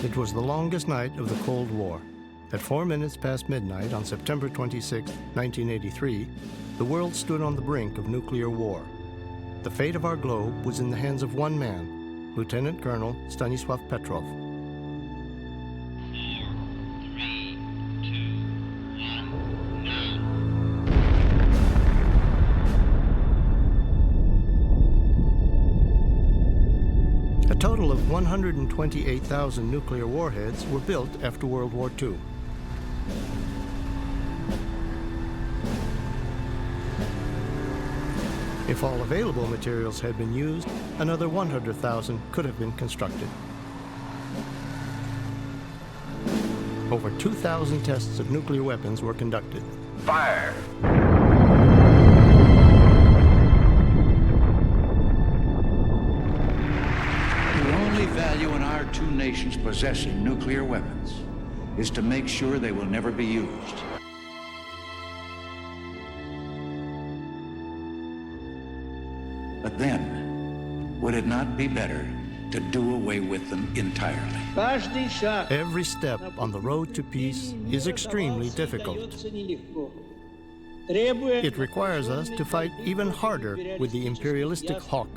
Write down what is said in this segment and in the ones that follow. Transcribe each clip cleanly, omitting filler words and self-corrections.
It was the longest night of the Cold War. At 4 minutes past midnight on September 26, 1983, the world stood on the brink of nuclear war. The fate of our globe was in the hands of one man, Lieutenant Colonel Stanislav Petrov. 4, 3, 2, 1, A total of 128,000 nuclear warheads were built after World War II. If all available materials had been used, another 100,000 could have been constructed. Over 2,000 tests of nuclear weapons were conducted. Fire! The only value in our two nations possessing nuclear weapons is to make sure they will never be used. But then, would it not be better to do away with them entirely? Every step on the road to peace is extremely difficult. It requires us to fight even harder with the imperialistic hawk.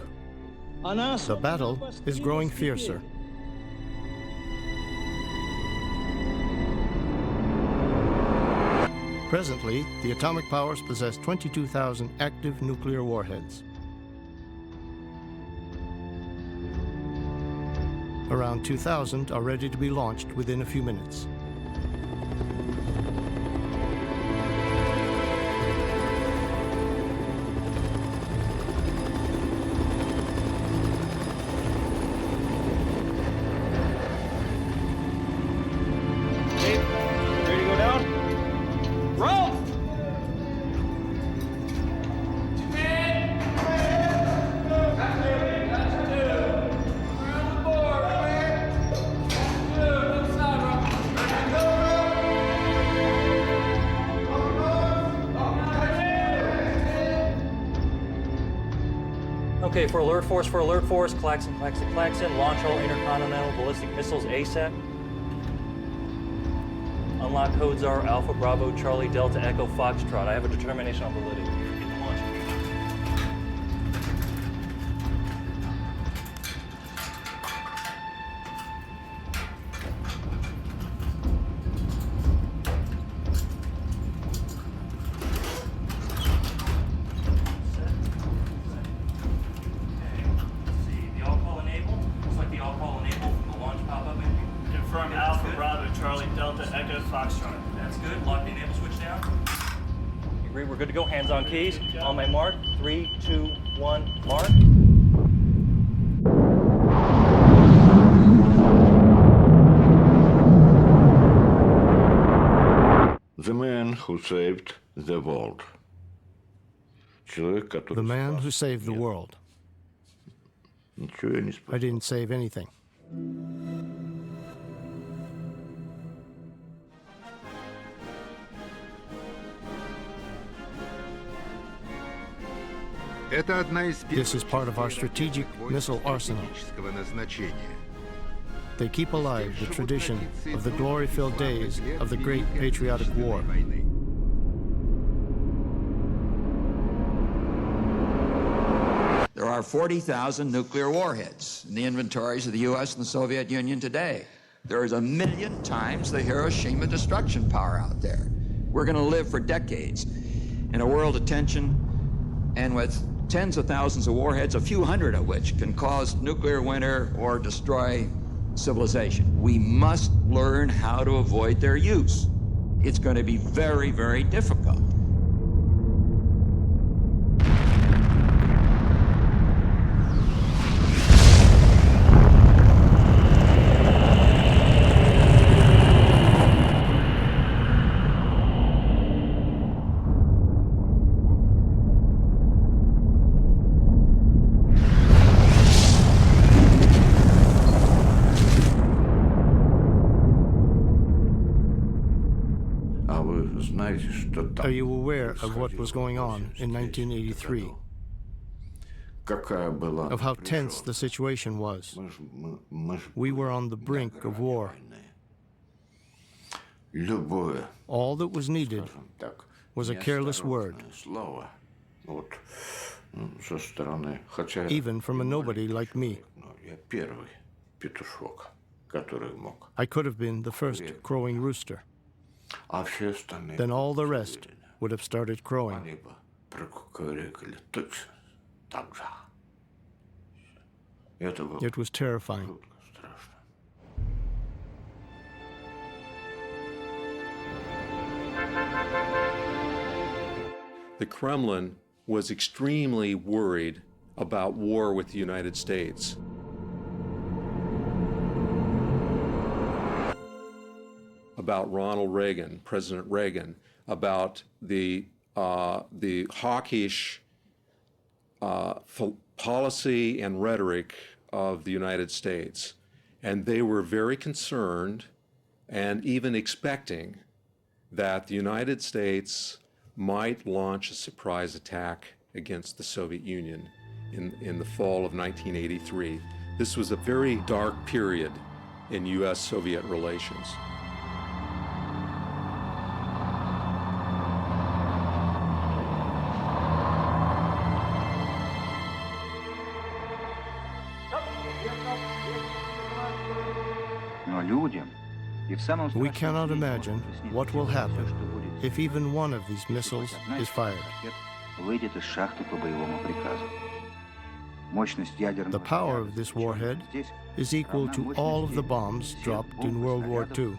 The battle is growing fiercer. Presently, the atomic powers possess 22,000 active nuclear warheads. Around 2,000 are ready to be launched within a few minutes. Okay, ready to go down? Roll! Okay, for alert force, klaxon, klaxon, klaxon, launch all intercontinental ballistic missiles ASAP. Unlock codes are Alpha, Bravo, Charlie, Delta, Echo, Foxtrot. I have a determination on validity. Get the launch. Confirm Alpha, Bravo, Charlie, Delta, Echo, Foxtrot. That's good. Lock the enable switch down. Agree, we're good to go. Hands on keys. On my mark. 3, 2, 1, mark. The man who saved the world. The man who saved the world. I didn't save anything. This is part of our strategic missile arsenal. They keep alive the tradition of the glory-filled days of the Great Patriotic War. There are 40,000 nuclear warheads in the inventories of the U.S. and the Soviet Union today. There is 1 million times the Hiroshima destruction power out there. We're going to live for decades in a world of tension and with tens of thousands of warheads, a few hundred of which can cause nuclear winter or destroy civilization. We must learn how to avoid their use. It's going to be very, very difficult. Are you aware of what was going on in 1983? of how tense the situation was. We were on the brink of war. All that was needed was a careless word, even from a nobody like me. I could have been the first crowing rooster. Then all the rest would have started crowing. It was terrifying. The Kremlin was extremely worried about war with the United States. About Ronald Reagan, President Reagan, about the hawkish policy and rhetoric of the United States. And they were very concerned and even expecting that the United States might launch a surprise attack against the Soviet Union in the fall of 1983. This was a very dark period in U.S.-Soviet relations. We cannot imagine what will happen if even one of these missiles is fired. The power of this warhead is equal to all of the bombs dropped in World War II.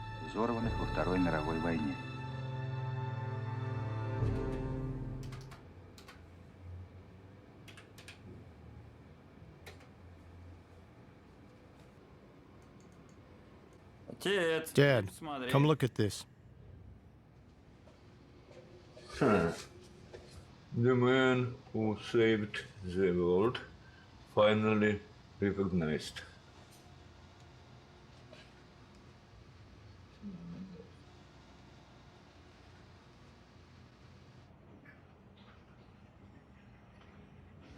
Dad, come look at this. The man who saved the world finally recognized.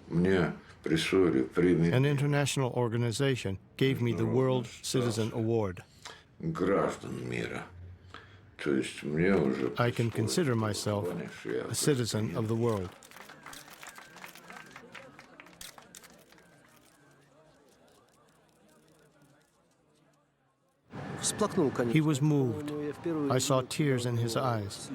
An international organization gave me the World Citizen Award. I can consider myself a citizen of the world. He was moved. I saw tears in his eyes.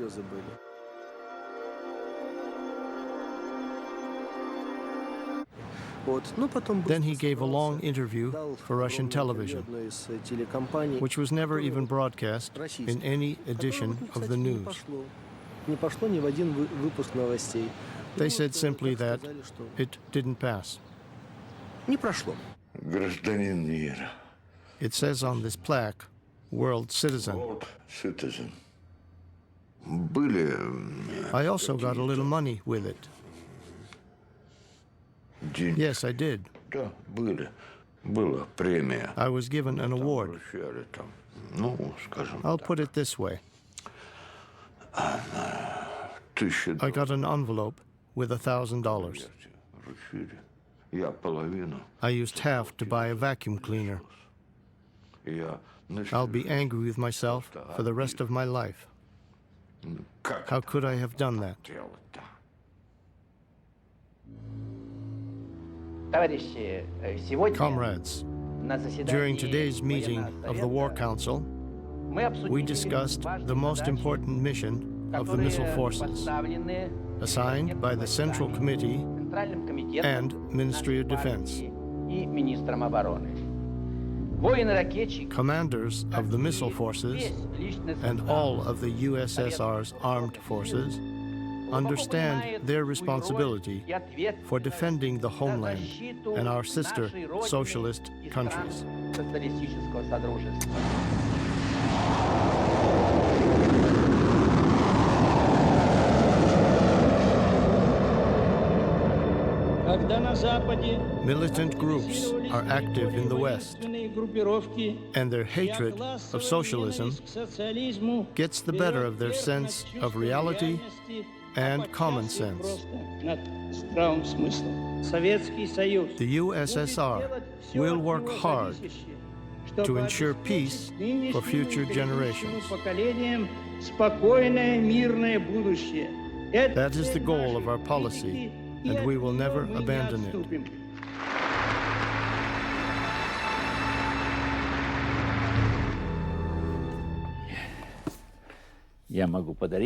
Then he gave a long interview for Russian television, which was never even broadcast in any edition of the news. They said simply that it didn't pass. It says on this plaque, World Citizen. I also got a little money with it. Yes, I did. I was given an award. I'll put it this way. I got an envelope with $1,000. I used half to buy a vacuum cleaner. I'll be angry with myself for the rest of my life. How could I have done that? Comrades, during today's meeting of the War Council, we discussed the most important mission of the missile forces, assigned by the Central Committee and Ministry of Defense. Commanders of the missile forces and all of the USSR's armed forces understand their responsibility for defending the homeland and our sister socialist countries. Militant groups are active in the West, and their hatred of socialism gets the better of their sense of reality and common sense. The USSR will work hard to ensure peace for future generations. That is the goal of our policy, and we will never abandon it.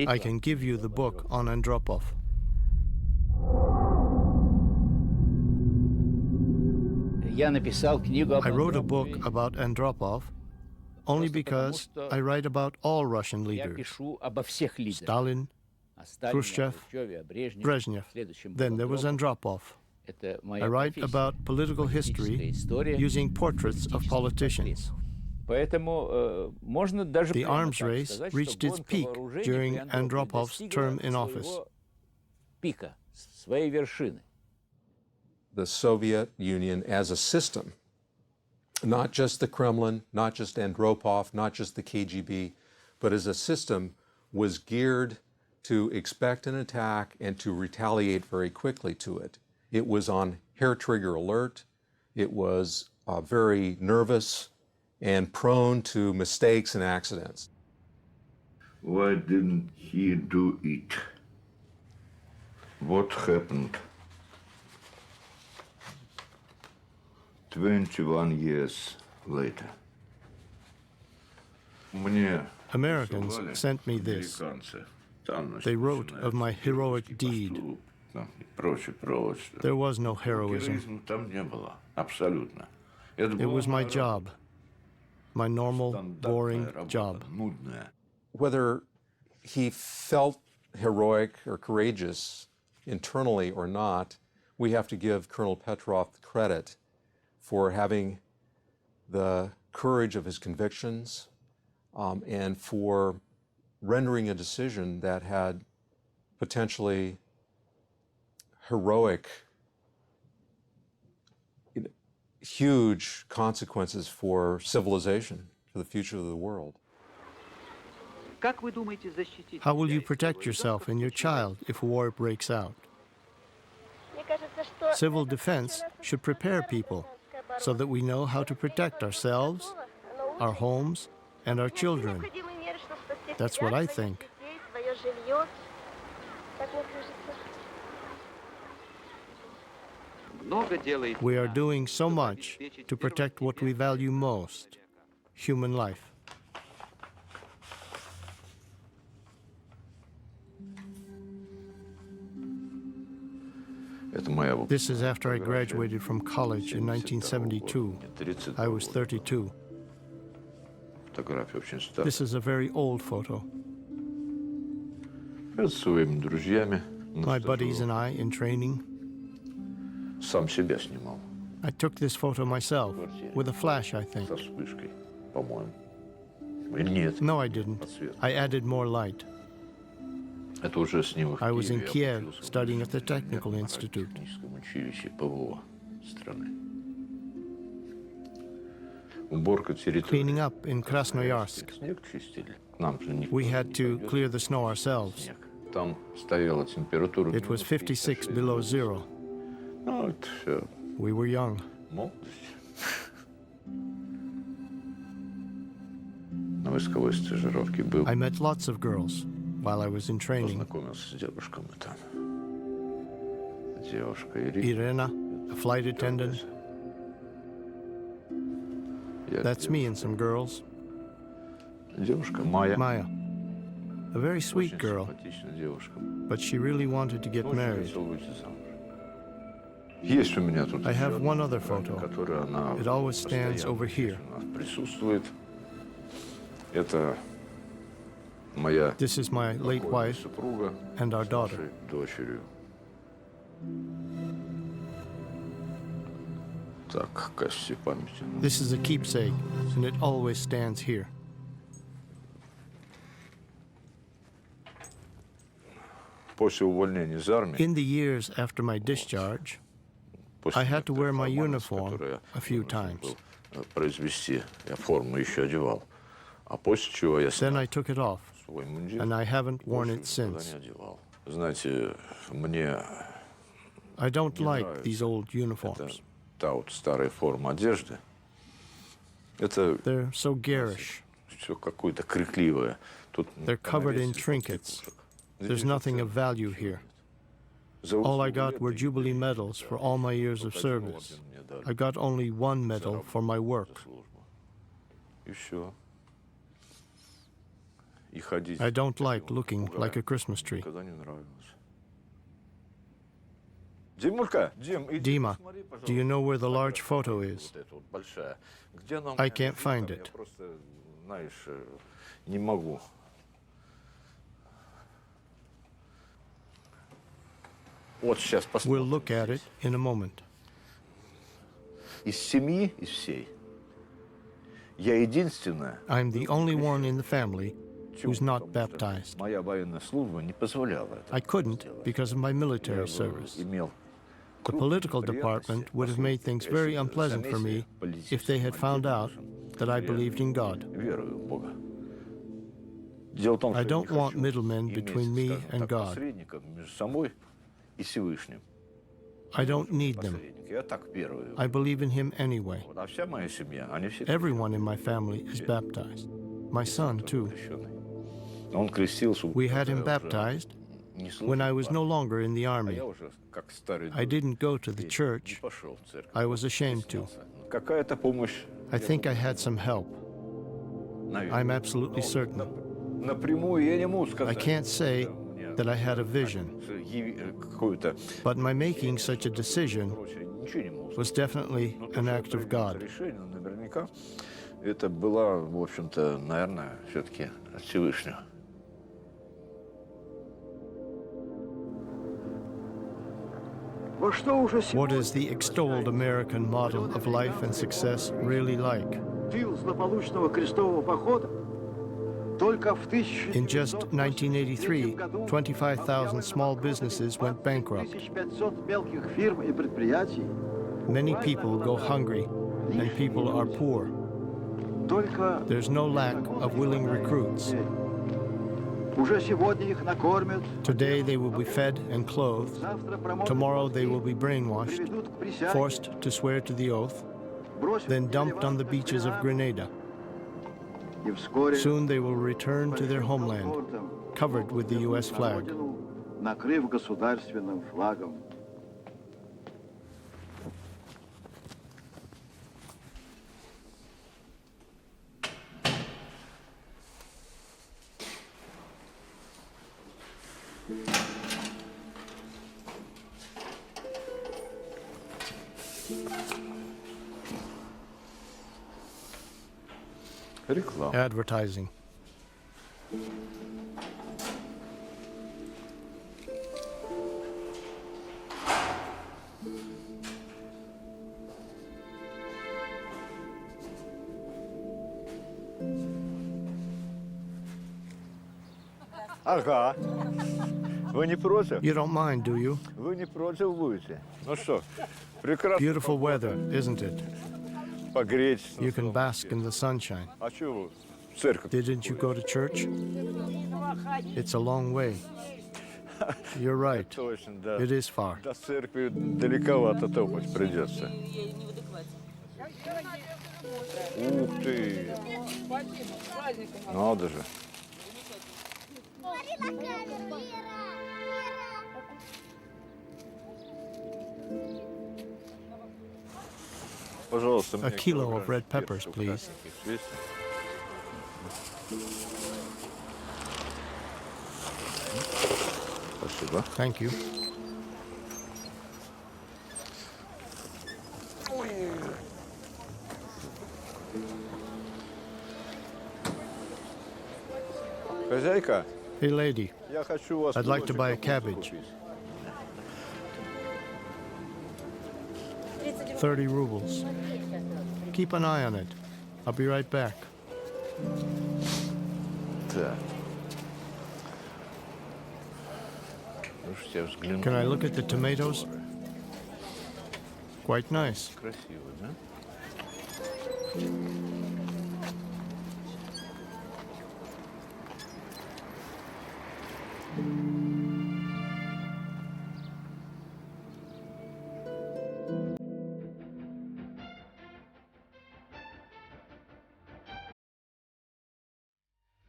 I can give you the book on Andropov. I wrote a book about Andropov only because I write about all Russian leaders: Stalin, Khrushchev, Brezhnev. Then there was Andropov. I write about political history using portraits of politicians. The arms race reached its peak during Andropov's term in office. The Soviet Union as a system, not just the Kremlin, not just Andropov, not just the KGB, but as a system, was geared to expect an attack and to retaliate very quickly to it. It was on hair trigger alert. It was very nervous and prone to mistakes and accidents. Why didn't he do it? What happened? 21 years later. Americans sent me this. They wrote of my heroic deed. There was no heroism. It was my job, my normal, boring job. Whether he felt heroic or courageous internally or not, we have to give Colonel Petrov credit for having the courage of his convictions and for rendering a decision that had potentially heroic, huge consequences for civilization, for the future of the world. How will you protect yourself and your child if war breaks out? Civil defense should prepare people so that we know how to protect ourselves, our homes, and our children. That's what I think. We are doing so much to protect what we value most, human life. This is after I graduated from college in 1972. I was 32. This is a very old photo. My buddies and I in training. I took this photo myself, with a flash, I think. No, I didn't. I added more light. I was in Kiev studying at the Technical Institute. Cleaning up in Krasnoyarsk. We had to clear the snow ourselves. It was 56 below zero. We were young. I met lots of girls while I was in training. Irena, a flight attendant. That's me and some girls. Maya, a very sweet girl, but she really wanted to get married. I have one other photo. It always stands over here. This is my late wife and our daughter. This is a keepsake, and it always stands here. In the years after my discharge, I had to wear my uniform a few times. Then I took it off, and I haven't worn it since. I don't like these old uniforms. Та вот старая форма одежды. Это They're so garish. все какое-то крикливое. Тут They're covered in trinkets. There's nothing of value here. All I got were Jubilee medals for all my years of service. I got only one medal for my work. И все. И ходить I don't like looking like a Christmas tree. никогда не нравилось. Димулька, Дим, иди Dima, посмотри, пожалуйста. do you know where the large photo is? Вот эта вот большая. Где она у I меня can't лежит? find Я it. просто, знаешь, не могу. Вот сейчас We'll посмотрим. look at it in a moment. Из семьи, из всей, я единственная, I'm the only one in the family who's not потому что baptized. моя военная служба не позволяла это I couldn't сделать. because of my Я military бы service. имел The крупные political department неприятности, would have made things very если бы unpleasant for me замесили if they had found out that I believed in God. верую в Бога. Дело в том, I что я не don't want хочу middlemen иметь, between me скажем and так, God. посредников между собой и Всевышним. I don't need them. Посредники. Я так верую. I believe in Him anyway. Вот. А вся моя семья, они все Everyone in my family is baptized. My son, too. крещеные. Он крестился, We had him когда я уже baptized не служил when I was в no армии. longer in the А army. я уже, как старый I друг, didn't go to the не church. пошел в церковь. I was ashamed to. Стеснялся. Какая-то помощь, I think I had some help. наверное. I'm absolutely certain. Напрямую я не могу I сказать. can't say that I had a vision, Какую-то, but my making such a decision короче, ничего не могу was definitely Но то, an что act of принято God. решение, наверняка, это была, в общем-то, наверное, все-таки от Всевышнего. What is the extolled American model of life and success really like? In just 1983, 25,000 small businesses went bankrupt. Many people go hungry, and people are poor. There's no lack of willing recruits. Today they will be fed and clothed. Tomorrow they will be brainwashed, forced to swear to the oath, then dumped on the beaches of Grenada. Soon they will return to their homeland, covered with the U.S. flag. Реклама. Advertising. Ага. Вы не против? You don't mind, do you? Вы не против будете? Ну что, прекрасно. Beautiful weather, isn't it? Погреться. You can bask in the sunshine. А что вы в церковь? Didn't you go to church? It's a long way. You're right. Точно, да. It is far. До церкви далековато топать придется. Ух ты! Надо же. Пожалуйста, A мне kilo of килограмм red peppers, перцев please. красненьких есть? Спасибо. Thank you. Хозяйка, Hey, lady, я хочу у вас I'd like to кусочек buy a капусты cabbage. купить. 30 rubles. Keep an eye on it. I'll be right back. Так. Слушайте, я взгляну. Can I look at the tomatoes? Quite nice. Красиво, да?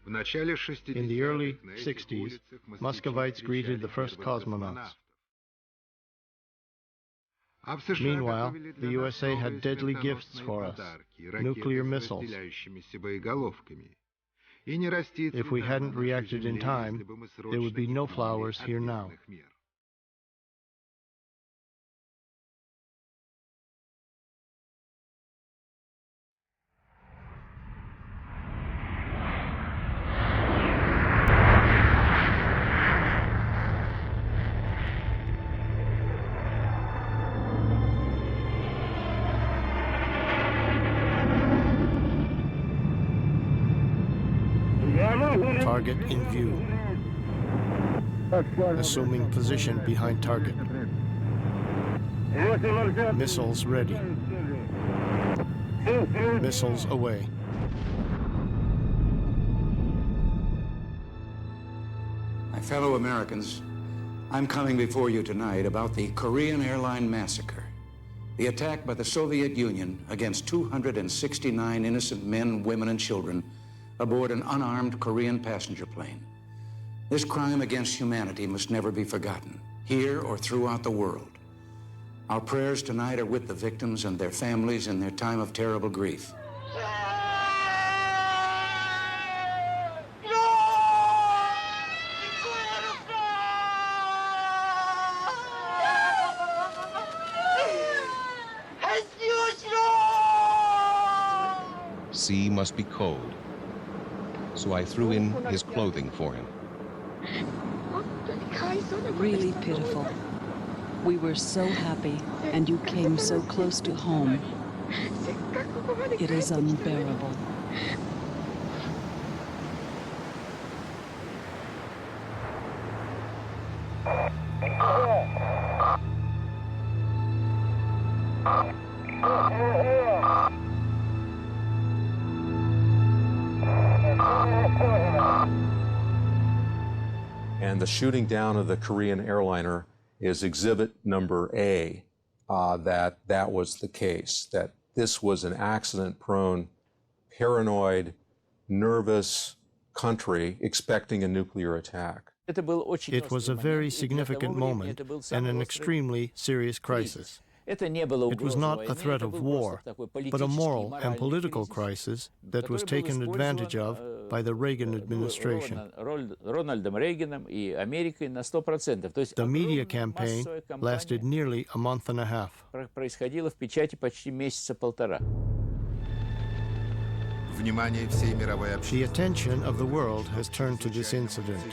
In the early 60s, Muscovites greeted the first cosmonauts. Meanwhile, the USA had deadly gifts for us, nuclear missiles. If we hadn't reacted in time, there would be no flowers here now. Target in view. Assuming position behind target. Missiles ready. Missiles away. My fellow Americans, I'm coming before you tonight about the Korean airline massacre. The attack by the Soviet Union against 269 innocent men, women, and children aboard an unarmed Korean passenger plane. This crime against humanity must never be forgotten, here or throughout the world. Our prayers tonight are with the victims and their families in their time of terrible grief. Sea must be cold. So I threw in his clothing for him. Really pitiful. We were so happy, and you came so close to home. It is unbearable. And the shooting down of the Korean airliner is exhibit number A, that was the case, that this was an accident-prone, paranoid, nervous country expecting a nuclear attack. It was a very significant moment and an extremely serious crisis. It was not a threat of war, but a moral and political crisis that was taken advantage of by the Reagan administration. The media campaign lasted nearly a month and a half. The attention of the world has turned to this incident.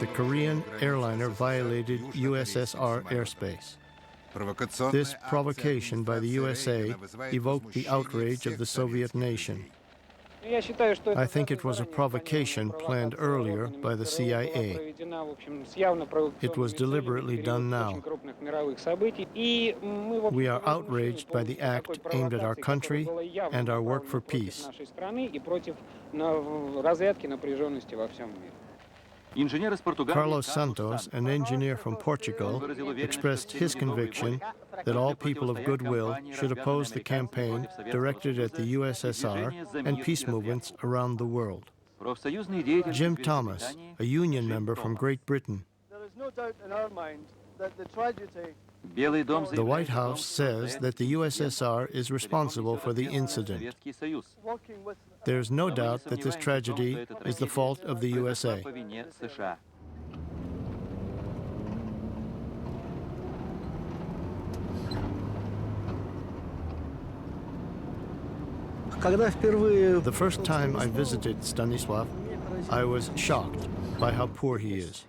The Korean airliner violated USSR airspace. This provocation by the USA evoked the outrage of the Soviet nation. I think it was a provocation planned earlier by the CIA. It was deliberately done now. We are outraged by the act aimed at our country and our work for peace. Carlos Santos, an engineer from Portugal, expressed his conviction that all people of goodwill should oppose the campaign directed at the USSR and peace movements around the world. Jim Thomas, a union member from Great Britain. There is no doubt in our mind that the tragedy. The White House says that the USSR is responsible for the incident. There's no doubt that this tragedy is the fault of the USA. The first time I visited Stanislav, I was shocked by how poor he is.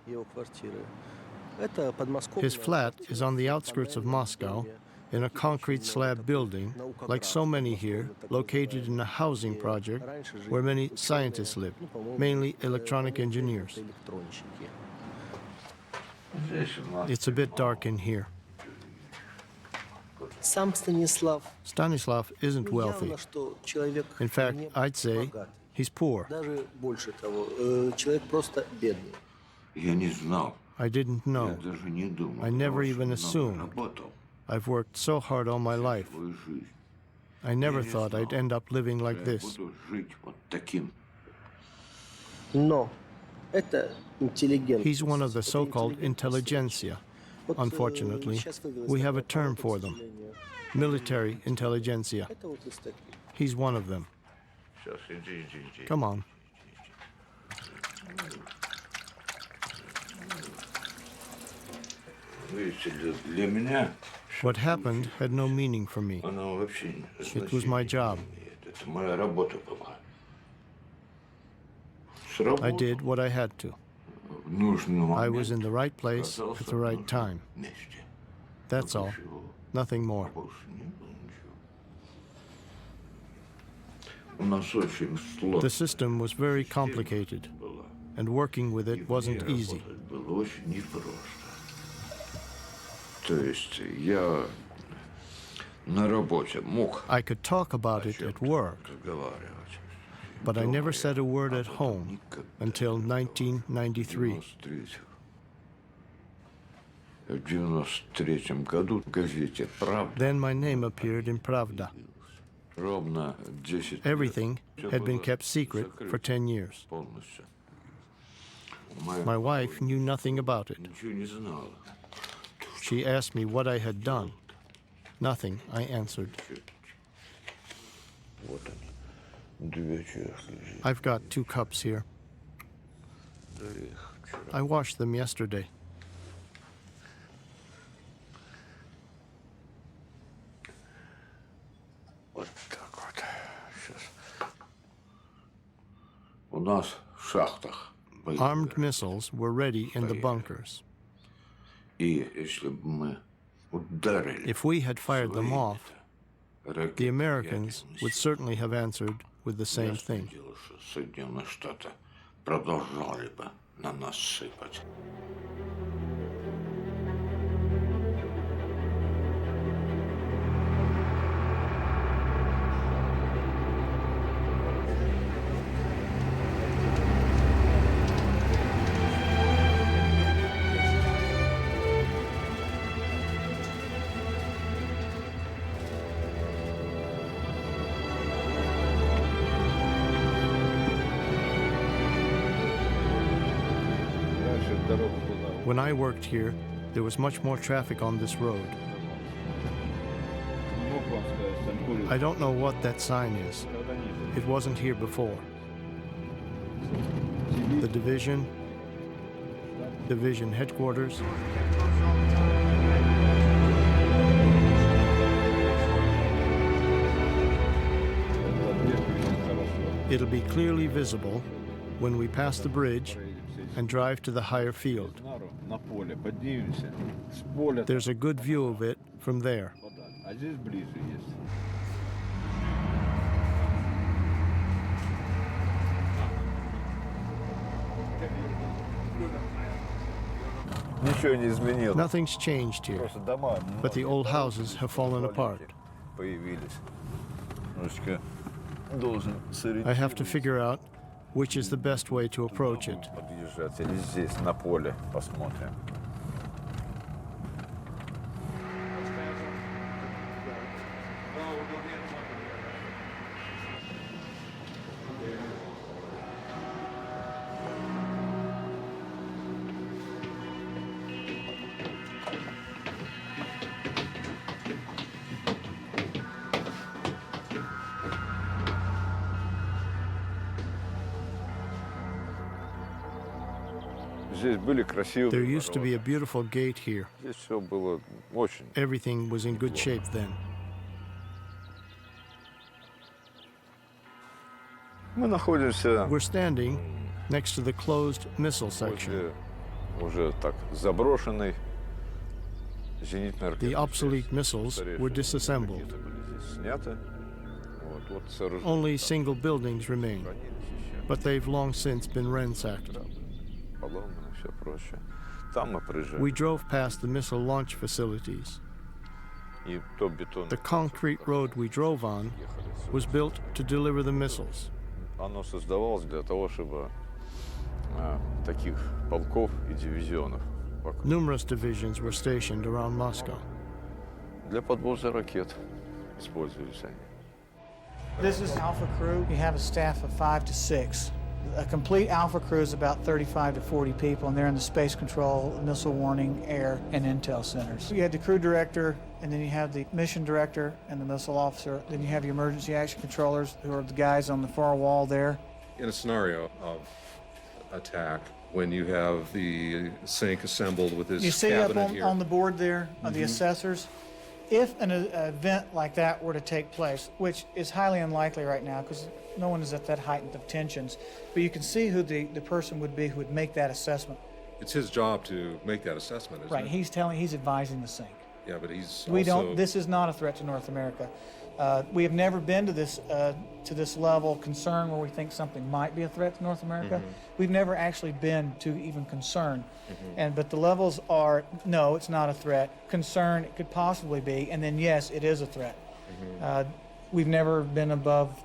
His flat is on the outskirts of Moscow, in a concrete slab building, like so many here, located in a housing project where many scientists live, mainly electronic engineers. It's a bit dark in here. Stanislav isn't wealthy. In fact, I'd say he's poor. I didn't know. I never even assumed. I've worked so hard all my life. I never thought I'd end up living like this. Но это интеллигент. He's one of the so-called intelligentsia. Unfortunately, we have a term for them. Military intelligentsia. He's one of them. Come on. What happened had no meaning for me. It was my job. I did what I had to. I was in the right place at the right time. That's all. Nothing more. The system was very complicated, and working with it wasn't easy. I could talk about it at work, but I never said a word at home until 1993. Then my name appeared in Pravda. Everything had been kept secret for 10 years. My wife knew nothing about it. She asked me what I had done. Nothing, I answered. I've got 2 cups here. I washed them yesterday. Armed missiles were ready in the bunkers. If we had fired them off, the Americans would certainly have answered with the same thing. When I worked here, there was much more traffic on this road. I don't know what that sign is. It wasn't here before. The division headquarters. It'll be clearly visible when we pass the bridge and drive to the higher field. There's a good view of it from there. Nothing's changed here, but the old houses have fallen apart. I have to figure out which is the best way to approach it. There used to be a beautiful gate here. Everything was in good shape then. We're standing next to the closed missile section. The obsolete missiles were disassembled. Only single buildings remain, but they've long since been ransacked. We drove past the missile launch facilities. The concrete road we drove on was built to deliver the missiles. Numerous divisions were stationed around Moscow. This is Alpha Crew. We have a staff of 5 to 6. A complete Alpha crew is about 35 to 40 people, and they're in the space control, missile warning, air, and intel centers. You had the crew director, and then you have the mission director and the missile officer. Then you have your emergency action controllers, who are the guys on the far wall there. In a scenario of attack, when you have the sink assembled with this you see cabinet up here. on the board there of the assessors, if an event like that were to take place, which is highly unlikely right now because no one is at that height of tensions, but you can see who the person would be who would make that assessment. It's his job to make that assessment, isn't Right, it? he's advising the sink. Yeah, but he's This is not a threat to North America. We have never been to this level of concern where we think something might be a threat to North America. We've never actually been to even concern. But the levels are, no, it's not a threat. Concern, it could possibly be, and then yes, it is a threat. We've never been above,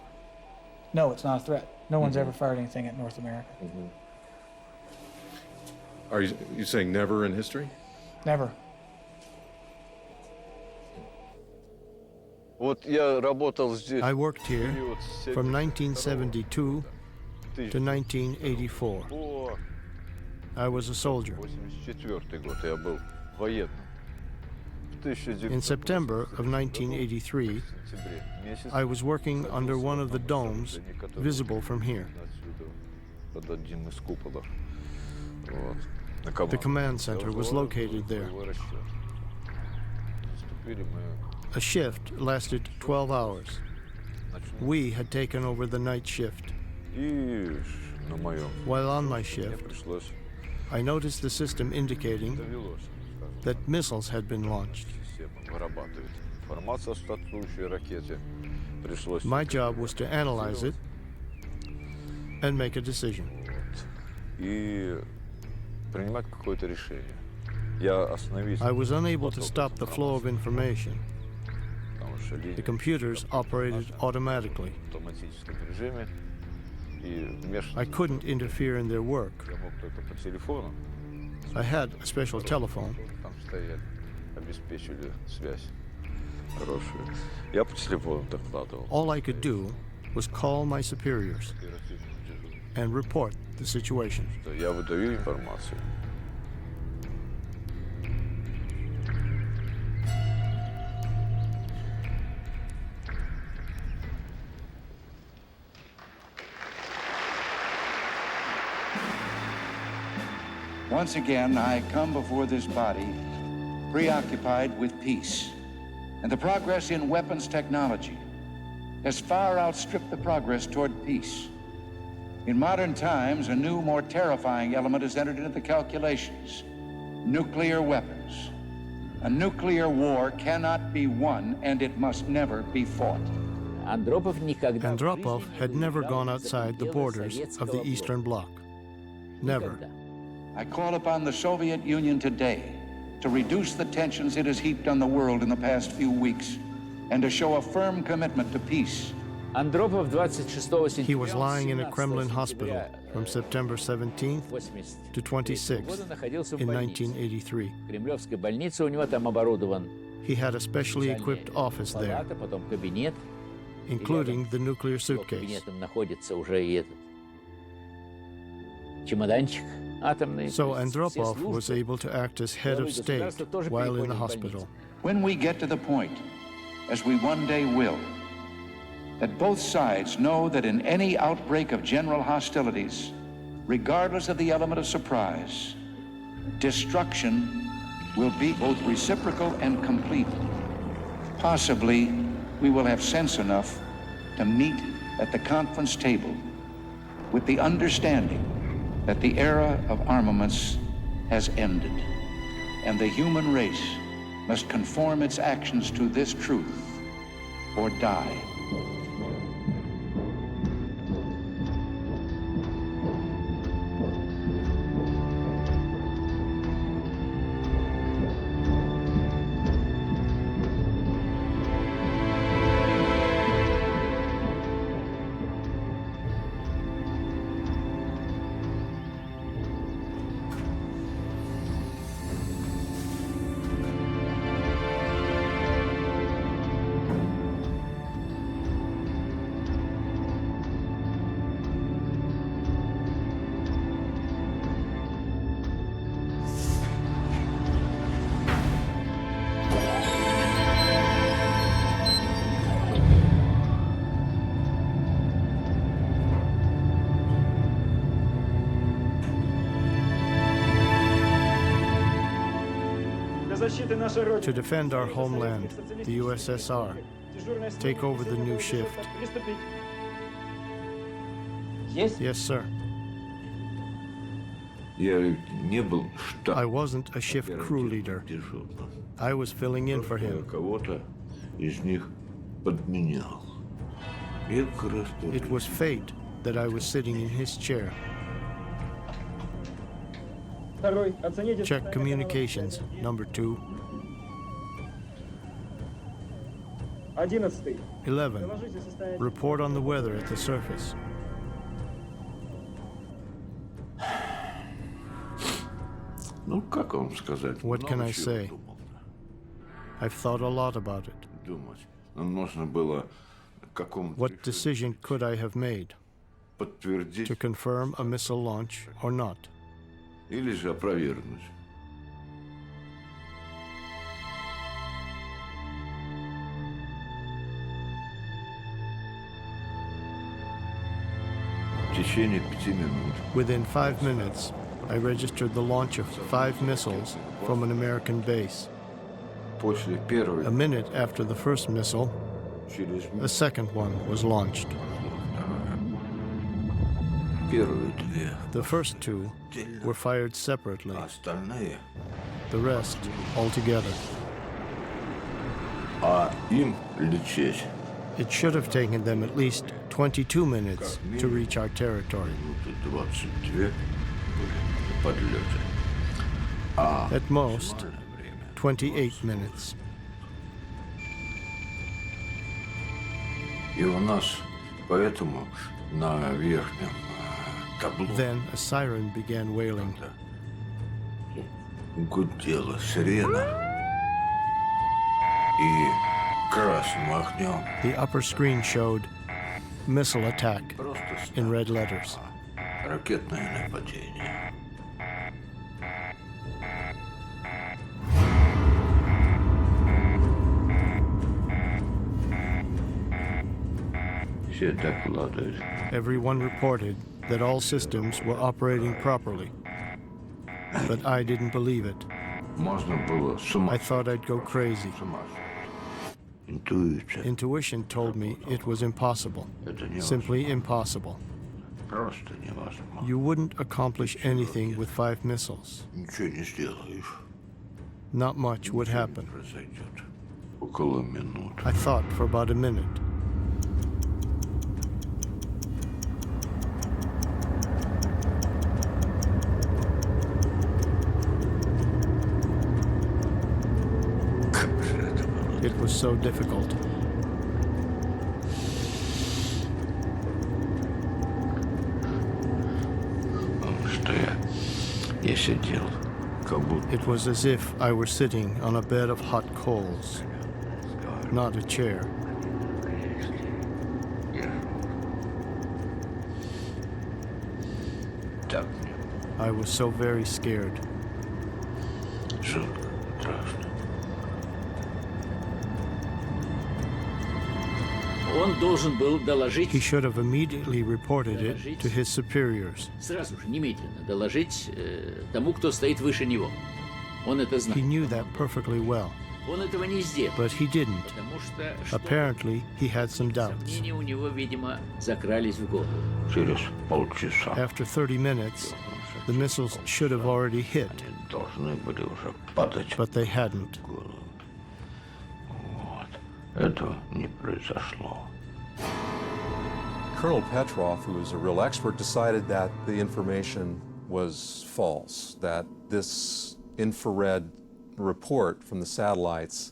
no, it's not a threat. No one's ever fired anything at North America. Are you saying never in history? Never. I worked here from 1972 to 1984. I was a soldier. In September of 1983, I was working under one of the domes visible from here. The command center was located there. A shift lasted 12 hours. We had taken over the night shift. While on my shift, I noticed the system indicating that missiles had been launched. My job was to analyze it and make a decision. I was unable to stop the flow of information. The computers operated automatically. I couldn't interfere in their work. I had a special telephone. All I could do was call my superiors and report the situation. Once again, I come before this body preoccupied with peace. And the progress in weapons technology has far outstripped the progress toward peace. In modern times, a new, more terrifying element has entered into the calculations: nuclear weapons. A nuclear war cannot be won, and it must never be fought. Andropov had never gone outside the borders of the Eastern Bloc. Never. I call upon the Soviet Union today to reduce the tensions it has heaped on the world in the past few weeks and to show a firm commitment to peace. He was lying in a Kremlin hospital from September 17th to 26th in 1983. He had a specially equipped office there, including the nuclear suitcase. So Andropov was able to act as head of state while in the hospital. When we get to the point, as we one day will, that both sides know that in any outbreak of general hostilities, regardless of the element of surprise, destruction will be both reciprocal and complete. Possibly, we will have sense enough to meet at the conference table with the understanding that the era of armaments has ended, and the human race must conform its actions to this truth or die. To defend our homeland, the USSR, take over the new shift. Yes, sir. I wasn't a shift crew leader. I was filling in for him. It was fate that I was sitting in his chair. Check communications, number 2. 11. Report on the weather at the surface. What can I say? I've thought a lot about it. What decision could I have made? To confirm a missile launch or not? Или же опровергнуть. В течение 5 минут. Within 5 minutes, I registered the launch of 5 missiles from an American base. После первой. A minute after the first missile, a second one was launched. The first 2 were fired separately, the rest all together. It should have taken them at least 22 minutes to reach our territory. At most, 28 minutes. Then a siren began wailing. Гудела сирена и красным огнем. The upper screen showed missile attack in red letters. Ракетное нападение. Все докладывают. Everyone reported that all systems were operating properly. But I didn't believe it. I thought I'd go crazy. Intuition told me it was impossible. Simply impossible. You wouldn't accomplish anything with 5 missiles. Not much would happen. I thought for about a minute. It was so difficult. It was as if I were sitting on a bed of hot coals, not a chair. I was so very scared. He should have immediately reported it to his superiors. He knew that perfectly well, but he didn't. Apparently, he had some doubts. After 30 minutes, the missiles should have already hit, but they hadn't. Colonel Petrov, who was a real expert, decided that the information was false, that this infrared report from the satellites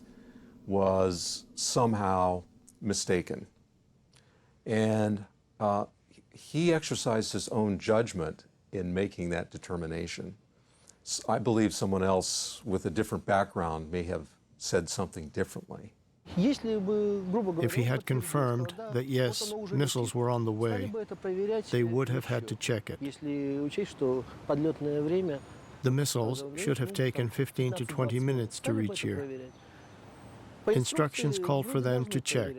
was somehow mistaken. And he exercised his own judgment in making that determination. I believe someone else with a different background may have said something differently. If he had confirmed that, yes, missiles were on the way, they would have had to check it. The missiles should have taken 15 to 20 minutes to reach here. Instructions called for them to check,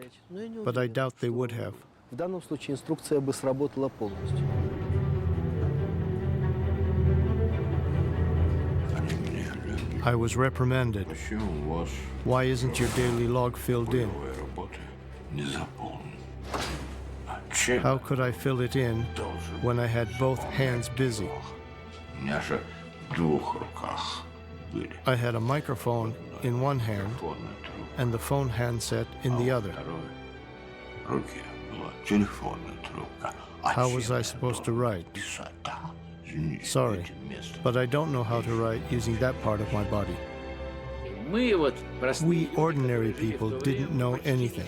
but I doubt they would have. I was reprimanded. Why isn't your daily log filled in? How could I fill it in when I had both hands busy? I had a microphone in one hand and the phone handset in the other. How was I supposed to write? Sorry, but I don't know how to write using that part of my body. We ordinary people didn't know anything.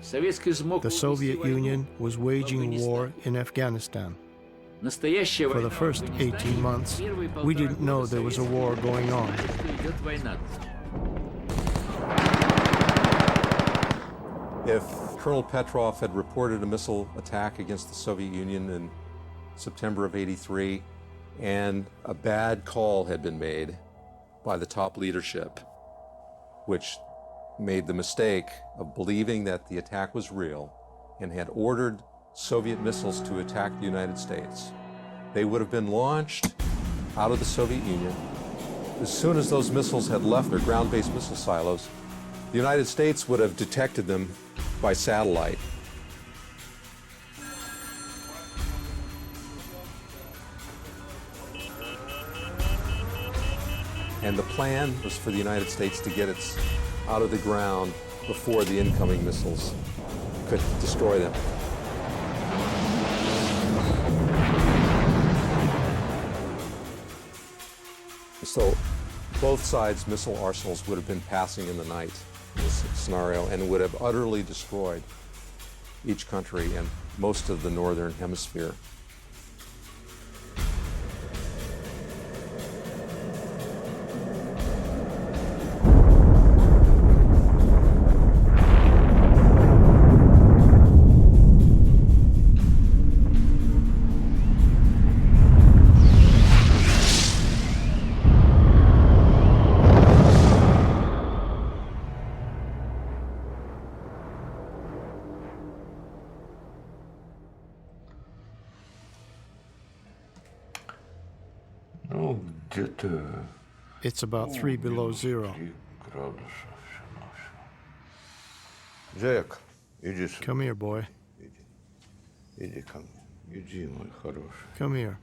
The Soviet Union was waging war in Afghanistan. For the first 18 months, we didn't know there was a war going on. If Colonel Petrov had reported a missile attack against the Soviet Union in September of '83, and a bad call had been made by the top leadership, which made the mistake of believing that the attack was real and had ordered Soviet missiles to attack the United States, they would have been launched out of the Soviet Union. As soon as those missiles had left their ground-based missile silos, the United States would have detected them by satellite. And the plan was for the United States to get it out of the ground before the incoming missiles could destroy them. So both sides' missile arsenals would have been passing in the night in this scenario and would have utterly destroyed each country and most of the northern hemisphere. It's about 3 below zero. Jack, иди сюда. Come here, boy. Иди ко мне. Иди, мой хороший. Come here.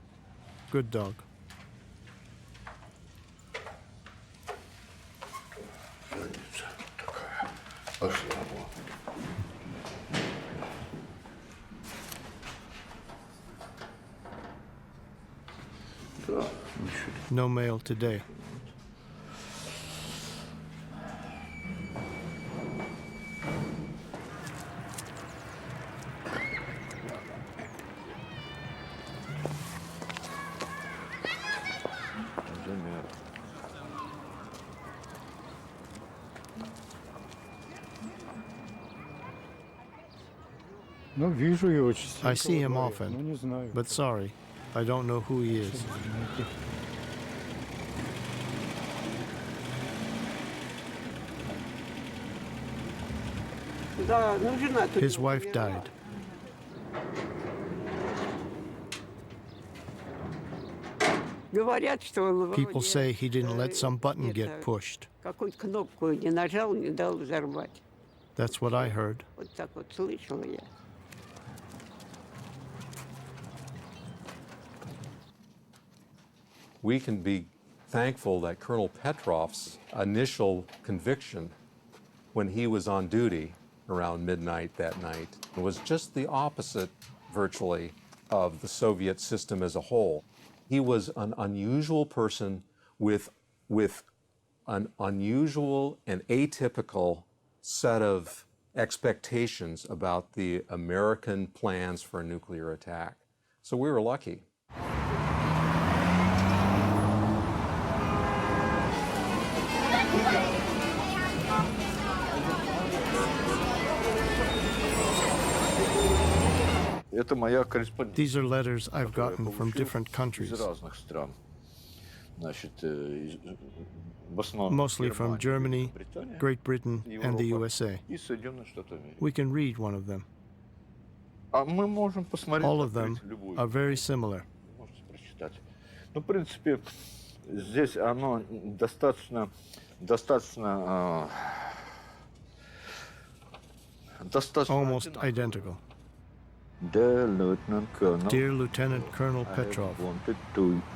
Good dog. Задница такая. Пошла вон. Да, ничего. No mail today. I see him often, but sorry, I don't know who he is. His wife died. People say he didn't let some button get pushed. That's what I heard. We can be thankful that Colonel Petrov's initial conviction when he was on duty around midnight that night was just the opposite, virtually, of the Soviet system as a whole. He was an unusual person with an unusual and atypical set of expectations about the American plans for a nuclear attack. So we were lucky. These are letters I've gotten from different countries, mostly from Germany, Great Britain, and the USA. We can read one of them. All of them are very similar. Здесь оно достаточно Almost identical. Dear Lieutenant Colonel, Dear Lieutenant Colonel Petrov,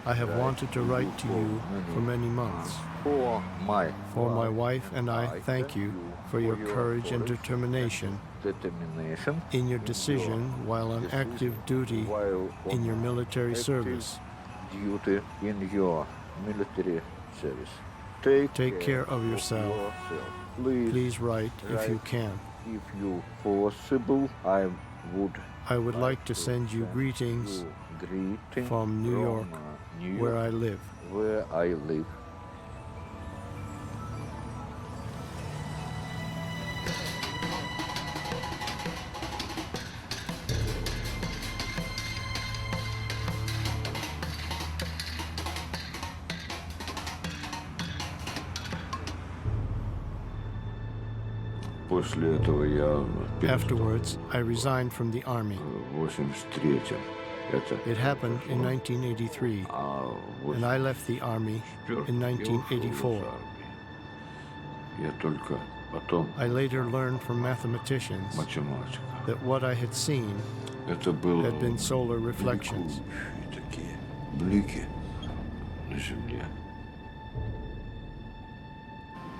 I have wanted to write to you for many months. For my wife and I thank you for your courage and determination in your decision while on active duty in your military service. Take care of yourself. Please write if you can. If you possible, I would like to send you greetings from New York, where I live. Afterwards, I resigned from the army. It happened in 1983, and I left the army in 1984. I later learned from mathematicians that what I had seen had been solar reflections.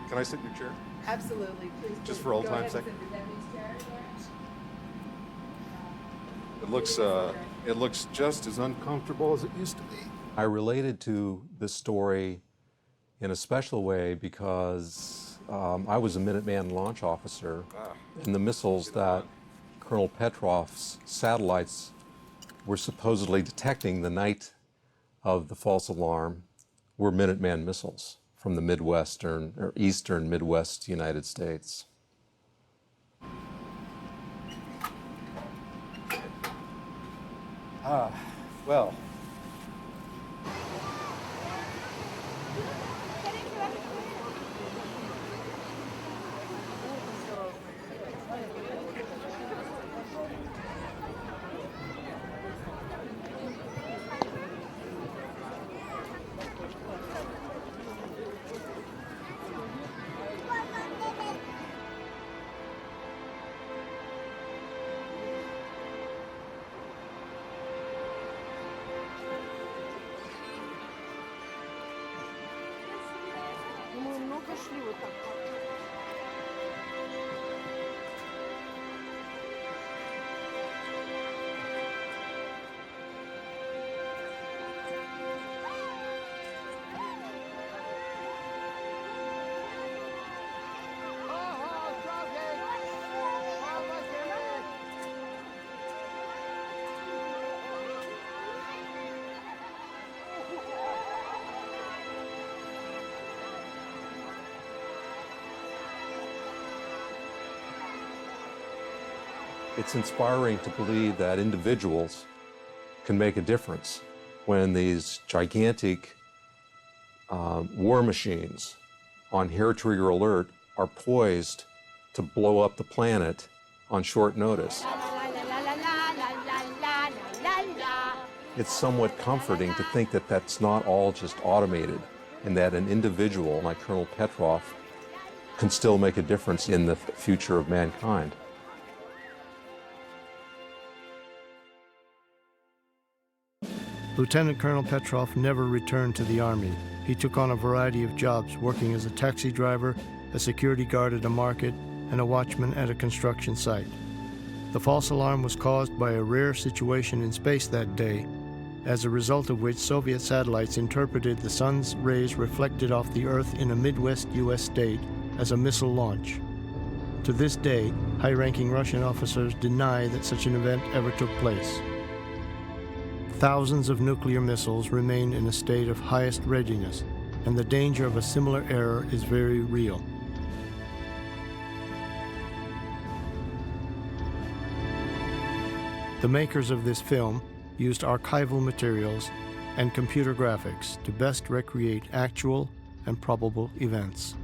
Can I sit in your chair? Absolutely, please. Just for old time's sake. It looks just as uncomfortable as it used to be. I related to this story in a special way because I was a Minuteman launch officer, and the missiles that Colonel Petrov's satellites were supposedly detecting the night of the false alarm were Minuteman missiles from the Midwestern or Eastern Midwest United States. Well. It's inspiring to believe that individuals can make a difference when these gigantic war machines on hair trigger alert are poised to blow up the planet on short notice. It's somewhat comforting to think that that's not all just automated and that an individual like Colonel Petrov can still make a difference in the future of mankind. Lieutenant Colonel Petrov never returned to the Army. He took on a variety of jobs, working as a taxi driver, a security guard at a market, and a watchman at a construction site. The false alarm was caused by a rare situation in space that day, as a result of which Soviet satellites interpreted the sun's rays reflected off the Earth in a Midwest U.S. state as a missile launch. To this day, high-ranking Russian officers deny that such an event ever took place. Thousands of nuclear missiles remain in a state of highest readiness, and the danger of a similar error is very real. The makers of this film used archival materials and computer graphics to best recreate actual and probable events.